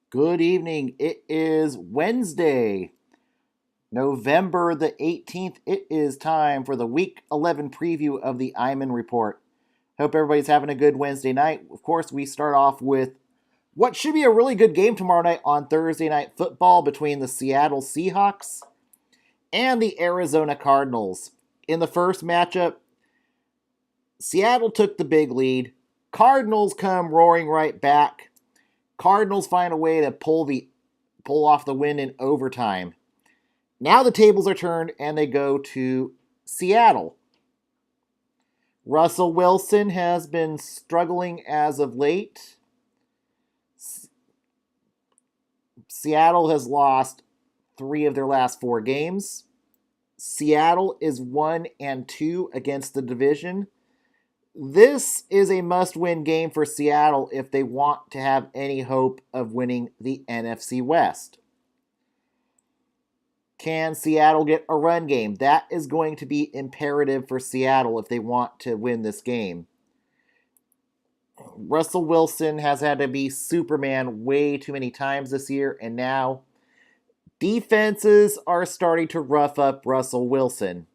Good evening. It is Wednesday, November the 18th. It is time for the Week 11 preview of the Iman Report. Hope everybody's having a good Wednesday night. Of course, we start off with what should be a really good game tomorrow night on Thursday Night Football between the Seattle Seahawks and the Arizona Cardinals. In the first matchup, Seattle took the big lead. Cardinals come roaring right back. Cardinals find a way to pull off the win in overtime. Now the tables are turned and they go to Seattle. Russell Wilson has been struggling as of late. Seattle has lost 3 of their last 4 games. Seattle is 1-2 against the division. This is a must-win game for Seattle if they want to have any hope of winning the NFC West. Can Seattle get a run game? That is going to be imperative for Seattle if they want to win this game. Russell Wilson has had to be Superman way too many times this year, and now defenses are starting to rough up Russell Wilson.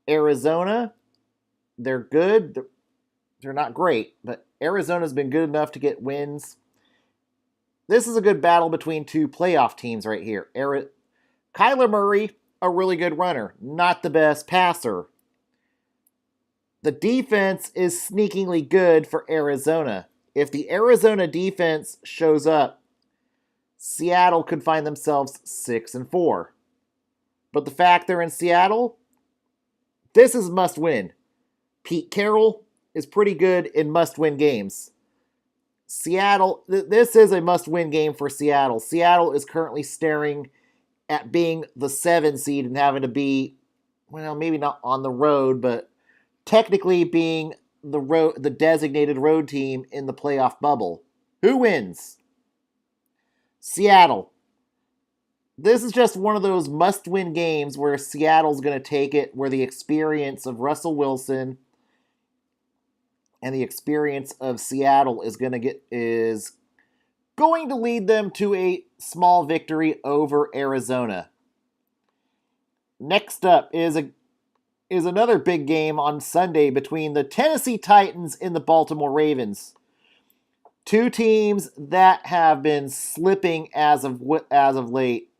Arizona, they're good. They're not great, but Arizona's been good enough to get wins. This is a good battle between 2 playoff teams right here. Kyler Murray, a really good runner, not the best passer. The defense is sneakingly good for Arizona. If the Arizona defense shows up, Seattle could find themselves 6-4. But the fact they're in Seattle, this is must win. Pete Carroll is pretty good in must-win games. Seattle, this is a must-win game for Seattle. Seattle is currently staring at being the 7 seed and having to be, well, maybe not on the road, but technically being the designated road team in the playoff bubble. Who wins? Seattle. This is just one of those must-win games where Seattle's going to take it, where the experience of Russell Wilson and the experience of Seattle is going to lead them to a small victory over Arizona. Next up is another big game on Sunday between the Tennessee Titans and the Baltimore Ravens. 2 teams that have been slipping as of late.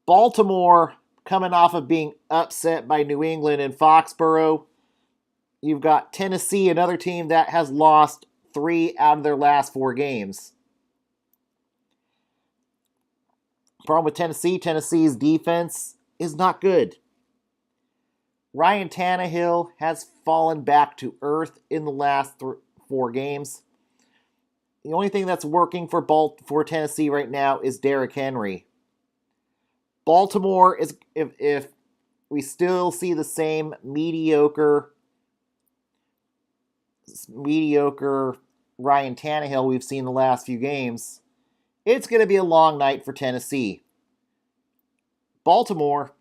Baltimore coming off of being upset by New England in Foxborough. You've got Tennessee, another team that has lost 3 out of their last 4 games. Problem with Tennessee's defense is not good. Ryan Tannehill has fallen back to earth in the last 4 games. The only thing that's working for Tennessee right now is Derrick Henry. Baltimore is, if we still see the same mediocre Ryan Tannehill we've seen the last few games, it's going to be a long night for Tennessee. Baltimore,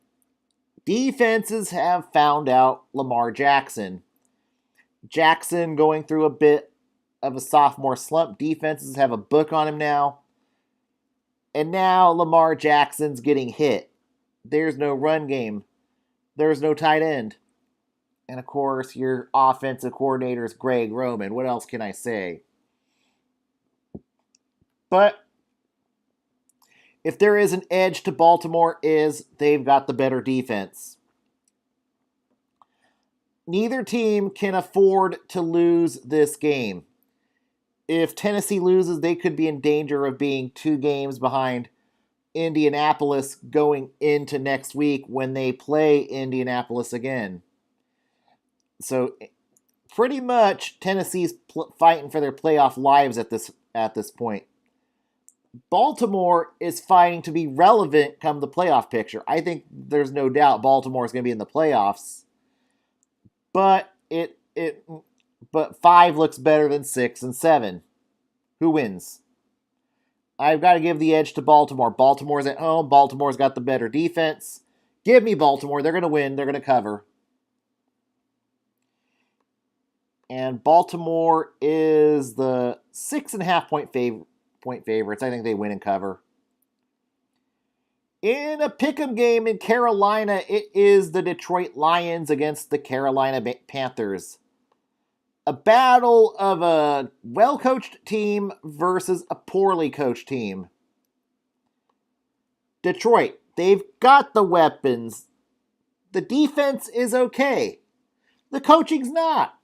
defenses have found out Lamar Jackson. Jackson going through a bit of a sophomore slump. Defenses have a book on him now. And now Lamar Jackson's getting hit. There's no run game. There's no tight end. And of course, your offensive coordinator is Greg Roman. What else can I say? But if there is an edge to Baltimore, is they've got the better defense. Neither team can afford to lose this game. If Tennessee loses, they could be in danger of being 2 games behind Indianapolis going into next week when they play Indianapolis again. So pretty much Tennessee's fighting for their playoff lives at this point. Baltimore is fighting to be relevant come the playoff picture. I think there's no doubt Baltimore is going to be in the playoffs. But 5 looks better than 6 and 7. Who wins? I've got to give the edge to Baltimore. Baltimore's at home. Baltimore's got the better defense. Give me Baltimore. They're going to win. They're going to cover. And Baltimore is the 6.5 point favorites. I think they win and cover. In a pick'em game in Carolina, it is the Detroit Lions against the Carolina Panthers. A battle of a well-coached team versus a poorly coached team. Detroit, they've got the weapons. The defense is okay. The coaching's not.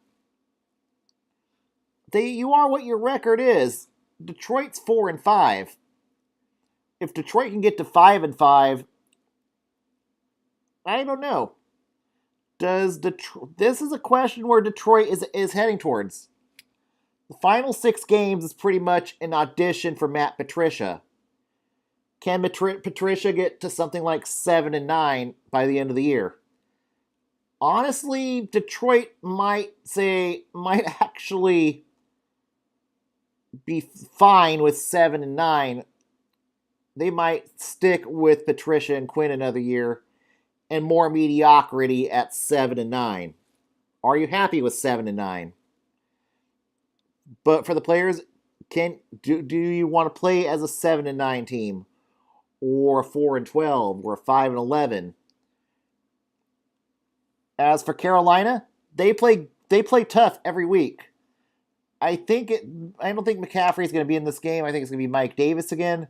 You are what your record is. Detroit's 4-5. If Detroit can get to 5-5, I don't know. This is a question where Detroit is heading towards. The final 6 games is pretty much an audition for Matt Patricia. Can Patricia get to something like 7-9 by the end of the year? Honestly, Detroit might actually be fine with 7-9. They might stick with Patricia and Quinn another year, and more mediocrity at 7-9. Are you happy with 7-9? But for the players, do you want to play as a 7-9 team, or a 4-12, or a 5-11? As for Carolina, they play tough every week. I don't think McCaffrey's going to be in this game. I think it's going to be Mike Davis again.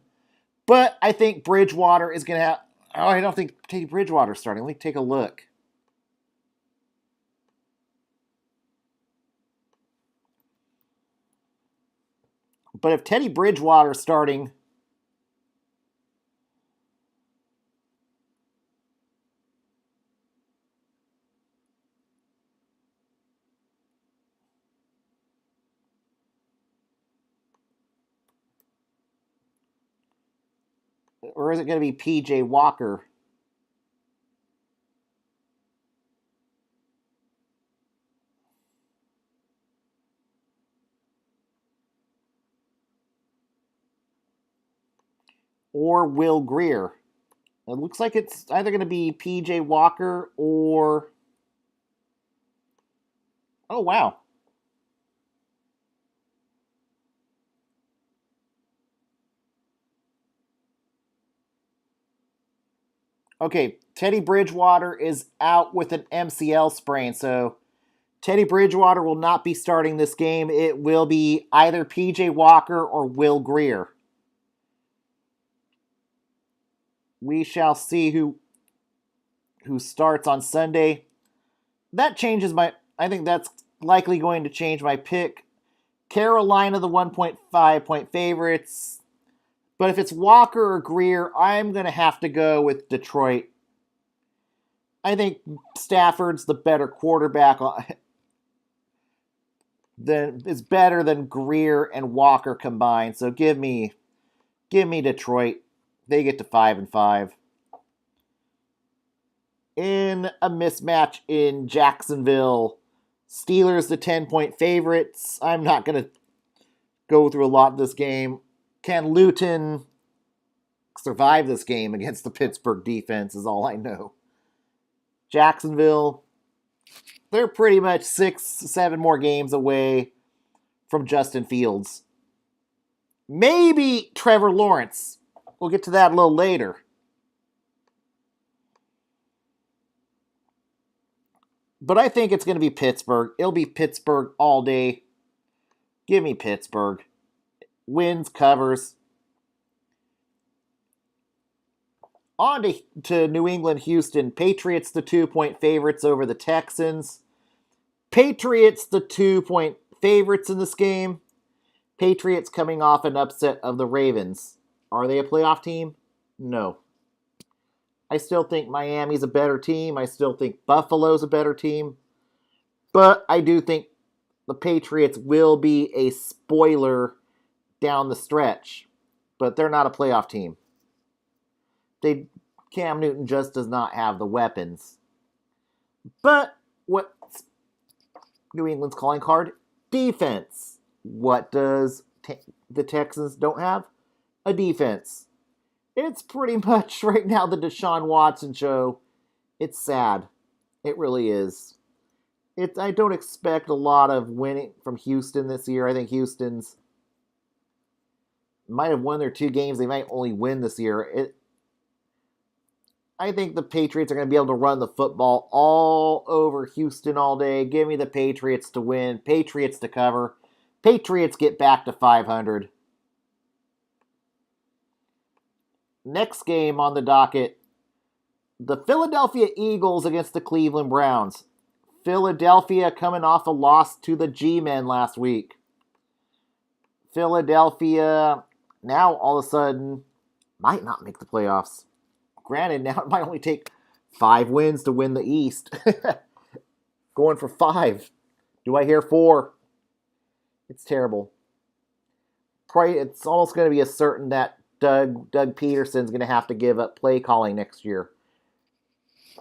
But I think Bridgewater is going to have... Oh, I don't think Teddy Bridgewater's starting. Let me take a look. But if Teddy Bridgewater's starting... Or is it going to be P.J. Walker? Or Will Grier? It looks like it's either going to be P.J. Walker or... Oh, wow. Okay, Teddy Bridgewater is out with an MCL sprain, so Teddy Bridgewater will not be starting this game. It will be either P.J. Walker or Will Grier. We shall see who starts on Sunday. That changes I think that's likely going to change my pick. Carolina, the 1.5 point favorites. But if it's Walker or Grier, I'm going to have to go with Detroit. I think Stafford's the better quarterback. Is better than Grier and Walker combined. So give me Detroit. They get to 5-5. In a mismatch in Jacksonville, Steelers the 10-point favorites. I'm not going to go through a lot of this game. Can Luton survive this game against the Pittsburgh defense is all I know. Jacksonville, they're pretty much 6-7 more games away from Justin Fields. Maybe Trevor Lawrence. We'll get to that a little later. But I think it's going to be Pittsburgh. It'll be Pittsburgh all day. Give me Pittsburgh. Wins, covers. On to New England, Houston. Patriots the 2-point favorites over the Texans. Patriots the 2-point favorites in this game. Patriots coming off an upset of the Ravens. Are they a playoff team? No. I still think Miami's a better team. I still think Buffalo's a better team. But I do think the Patriots will be a spoiler down the stretch. But they're not a playoff team. Cam Newton just does not have the weapons. But what's New England's calling card? Defense. What does the Texans don't have? A defense. It's pretty much right now the Deshaun Watson show. It's sad. It really is. I don't expect a lot of winning from Houston this year. I think Houston's might have won their 2 games. They might only win this year. I think the Patriots are going to be able to run the football all over Houston all day. Give me the Patriots to win. Patriots to cover. Patriots get back to 500. Next game on the docket, the Philadelphia Eagles against the Cleveland Browns. Philadelphia coming off a loss to the G-Men last week. Philadelphia now all of a sudden might not make the playoffs. Granted, now it might only take 5 wins to win the East. Going for 5. Do I hear 4? It's terrible. It's almost going to be a certain that Doug Peterson's going to have to give up play calling next year.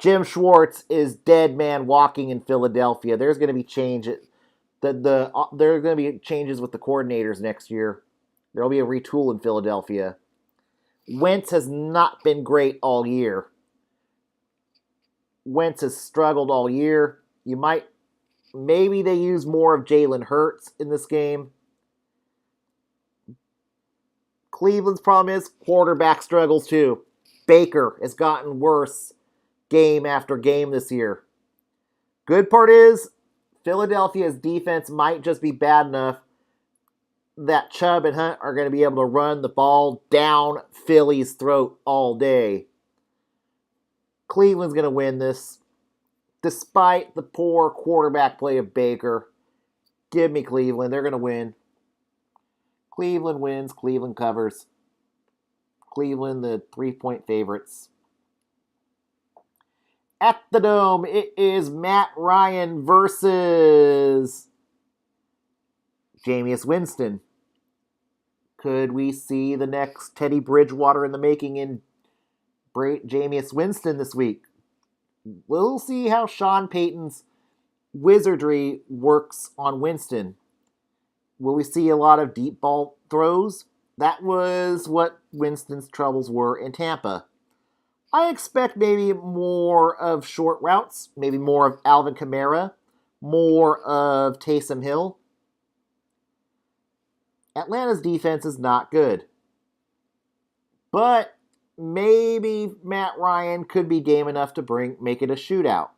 Jim Schwartz is dead man walking in Philadelphia. There's going to be changes. There are going to be changes with the coordinators next year. There will be a retool in Philadelphia. Wentz has not been great all year. Wentz has struggled all year. Maybe they use more of Jalen Hurts in this game. Cleveland's problem is quarterback struggles too. Baker has gotten worse game after game this year. Good part is Philadelphia's defense might just be bad enough that Chubb and Hunt are going to be able to run the ball down Philly's throat all day. Cleveland's going to win this. Despite the poor quarterback play of Baker, give me Cleveland. They're going to win. Cleveland wins. Cleveland covers. Cleveland, the 3-point favorites. At the Dome, it is Matt Ryan versus Jameis Winston. Could we see the next Teddy Bridgewater in the making in Jameis Winston this week? We'll see how Sean Payton's wizardry works on Winston. Will we see a lot of deep ball throws? That was what Winston's troubles were in Tampa. I expect maybe more of short routes, maybe more of Alvin Kamara, more of Taysom Hill. Atlanta's defense is not good. But maybe Matt Ryan could be game enough to make it a shootout.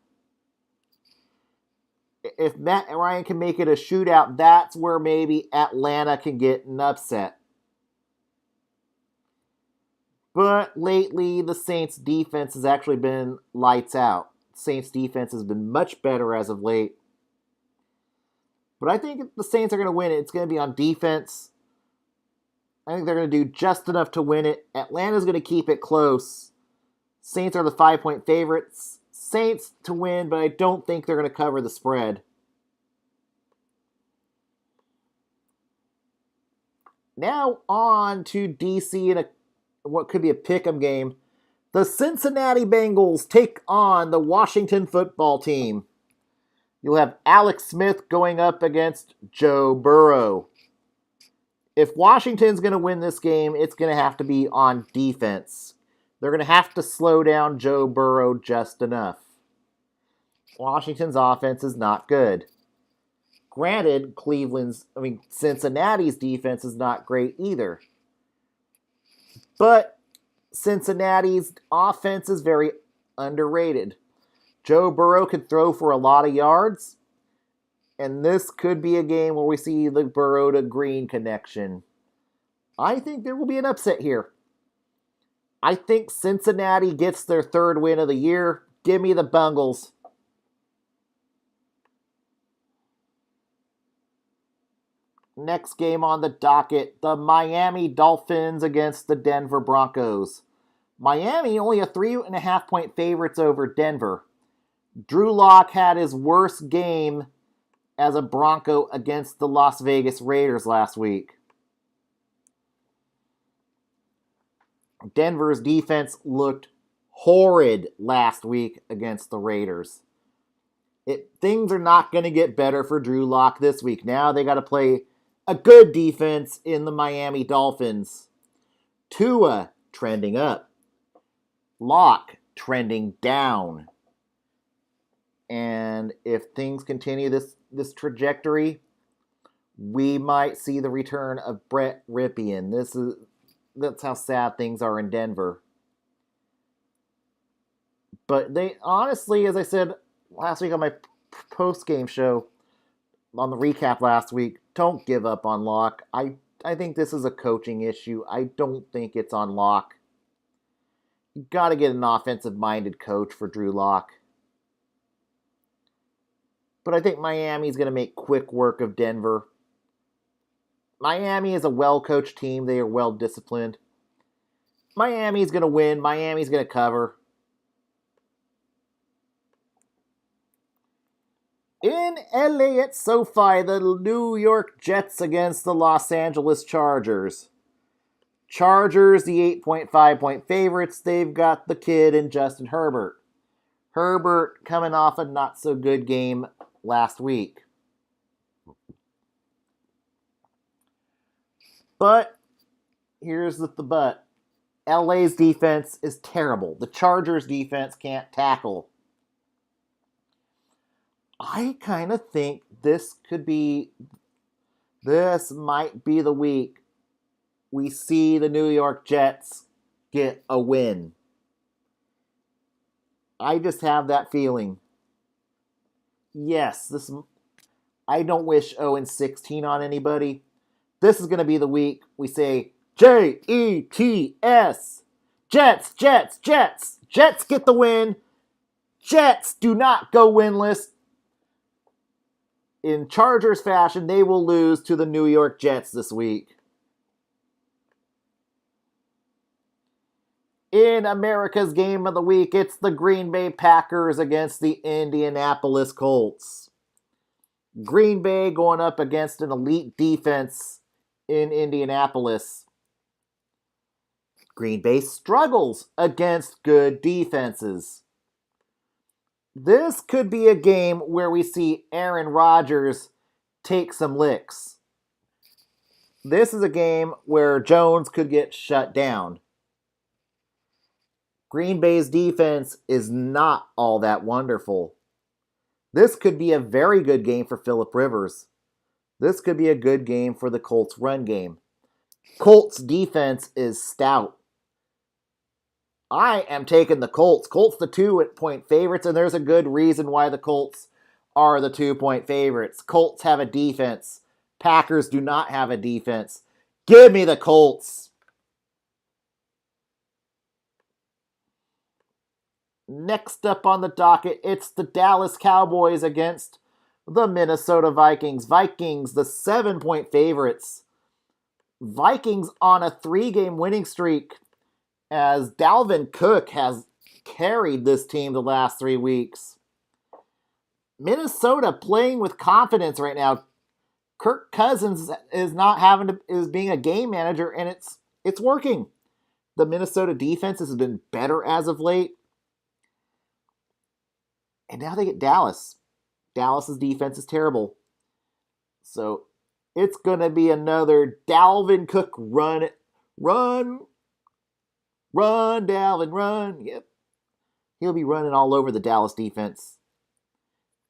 If Matt Ryan can make it a shootout, that's where maybe Atlanta can get an upset. But lately, the Saints' defense has actually been lights out. Saints' defense has been much better as of late. But I think the Saints are going to win it. It's going to be on defense. I think they're going to do just enough to win it. Atlanta's going to keep it close. Saints are the 5-point favorites. Saints to win, but I don't think they're going to cover the spread. Now on to DC in what could be a pick'em game. The Cincinnati Bengals take on the Washington football team. You'll have Alex Smith going up against Joe Burrow. If Washington's going to win this game, it's going to have to be on defense. They're going to have to slow down Joe Burrow just enough. Washington's offense is not good. Granted, Cincinnati's defense is not great either. But Cincinnati's offense is very underrated. Joe Burrow can throw for a lot of yards. And this could be a game where we see the Burrow to Green connection. I think there will be an upset here. I think Cincinnati gets their 3rd win of the year. Give me the Bengals. Next game on the docket, the Miami Dolphins against the Denver Broncos. Miami only a 3.5-point favorites over Denver. Drew Lock had his worst game as a Bronco against the Las Vegas Raiders last week. Denver's defense looked horrid last week against the Raiders. Things are not going to get better for Drew Lock this week. Now they got to play a good defense in the Miami Dolphins. Tua trending up. Lock trending down. And if things continue this trajectory, we might see the return of Brett Ripien. That's how sad things are in Denver. But they honestly, as I said last week on my post game show, on the recap last week, don't give up on Locke. I think this is a coaching issue. I don't think it's on Locke. You got to get an offensive-minded coach for Drew Lock. But I think Miami's going to make quick work of Denver. Miami is a well-coached team. They are well-disciplined. Miami's going to win. Miami's going to cover. In LA at SoFi, the New York Jets against the Los Angeles Chargers. Chargers, the 8.5-point favorites. They've got the kid in Justin Herbert. Herbert coming off a not-so-good game last week. But, here's the but. LA's defense is terrible. The Chargers' defense can't tackle. I kind of think this might be the week we see the New York Jets get a win. I just have that feeling. Yes, I don't wish 0-16 on anybody. This is going to be the week we say, Jets! Jets, Jets, Jets! Jets get the win. Jets do not go winless. In Chargers fashion, they will lose to the New York Jets this week. In America's Game of the Week, it's the Green Bay Packers against the Indianapolis Colts. Green Bay going up against an elite defense in Indianapolis. Green Bay struggles against good defenses. This could be a game where we see Aaron Rodgers take some licks. This is a game where Jones could get shut down. Green Bay's defense is not all that wonderful. This could be a very good game for Phillip Rivers. This could be a good game for the Colts run game. Colts defense is stout. I am taking the Colts. Colts the 2-point favorites, and there's a good reason why the Colts are the 2-point favorites. Colts have a defense. Packers do not have a defense. Give me the Colts. Next up on the docket, it's the Dallas Cowboys against the Minnesota Vikings. Vikings, the 7-point favorites. Vikings on a 3-game winning streak as Dalvin Cook has carried this team the last 3 weeks. Minnesota playing with confidence right now. Kirk Cousins is being a game manager, and it's working. The Minnesota defense has been better as of late. And now they get Dallas. Dallas's defense is terrible. So it's going to be another Dalvin Cook run, Dalvin, run. Yep. He'll be running all over the Dallas defense.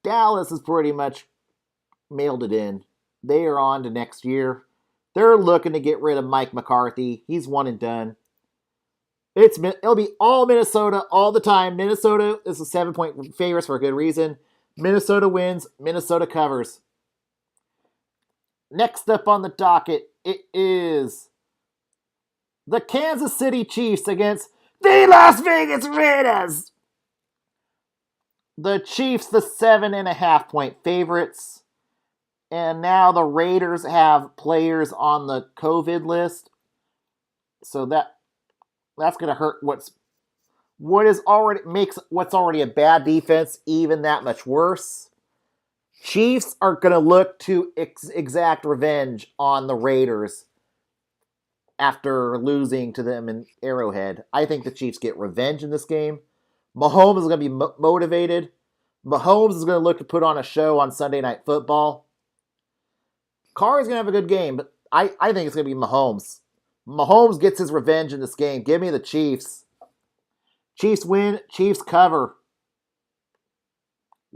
Dallas has pretty much mailed it in. They are on to next year. They're looking to get rid of Mike McCarthy. He's one and done. It'll be all Minnesota all the time. Minnesota is a 7-point favorites for a good reason. Minnesota wins. Minnesota covers. Next up on the docket, it is the Kansas City Chiefs against the Las Vegas Raiders. The Chiefs, the 7.5-point favorites. And now the Raiders have players on the COVID list. So that's going to hurt what's already a bad defense even that much worse. Chiefs are going to look to exact revenge on the Raiders after losing to them in Arrowhead. I think the Chiefs get revenge in this game. Mahomes is going to be motivated. Mahomes is going to look to put on a show on Sunday Night Football. Carr is going to have a good game, but I think it's going to be Mahomes. Mahomes gets his revenge in this game. Give me the Chiefs. Chiefs win. Chiefs cover.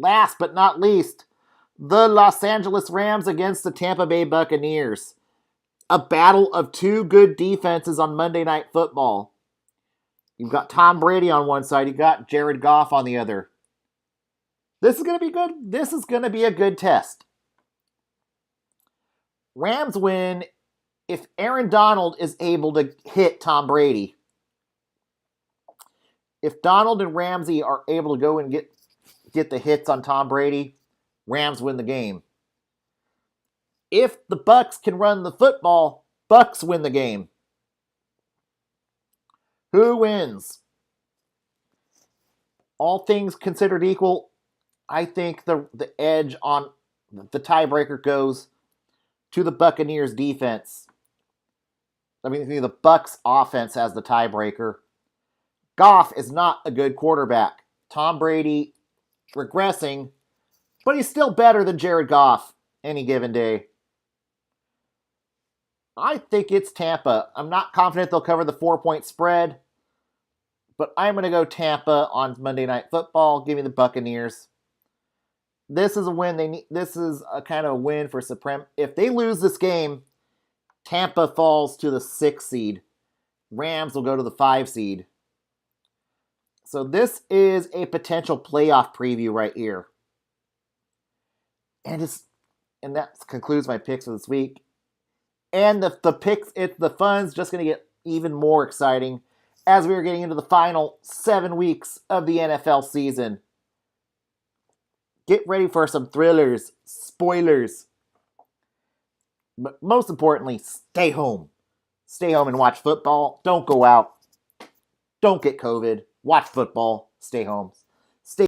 last but not least, the Los Angeles Rams against the Tampa Bay Buccaneers. A battle of two good defenses on Monday Night Football. You've got Tom Brady on one side, you've got Jared Goff on the other. This is going to be good. This is going to be a good test. Rams win if Aaron Donald is able to hit Tom Brady. If Donald and Ramsey are able to go and get the hits on Tom Brady, Rams win the game. If the Bucs can run the football, Bucs win the game. Who wins? All things considered equal, I think the edge on the tiebreaker goes to the Buccaneers defense. I mean, the Bucs offense has the tiebreaker. Goff is not a good quarterback. Tom Brady regressing, but he's still better than Jared Goff any given day. I think it's Tampa. I'm not confident they'll cover the 4-point spread, but I'm going to go Tampa on Monday Night Football. Give me the Buccaneers. This is a win. This is a kind of win for Supreme. If they lose this game, Tampa falls to the 6th seed. Rams will go to the 5 seed. So this is a potential playoff preview right here. And that concludes my picks for this week. And the fun's just going to get even more exciting as we are getting into the final 7 weeks of the NFL season. Get ready for some thrillers, spoilers. But most importantly, stay home. Stay home and watch football. Don't go out. Don't get COVID. Watch football. Stay home.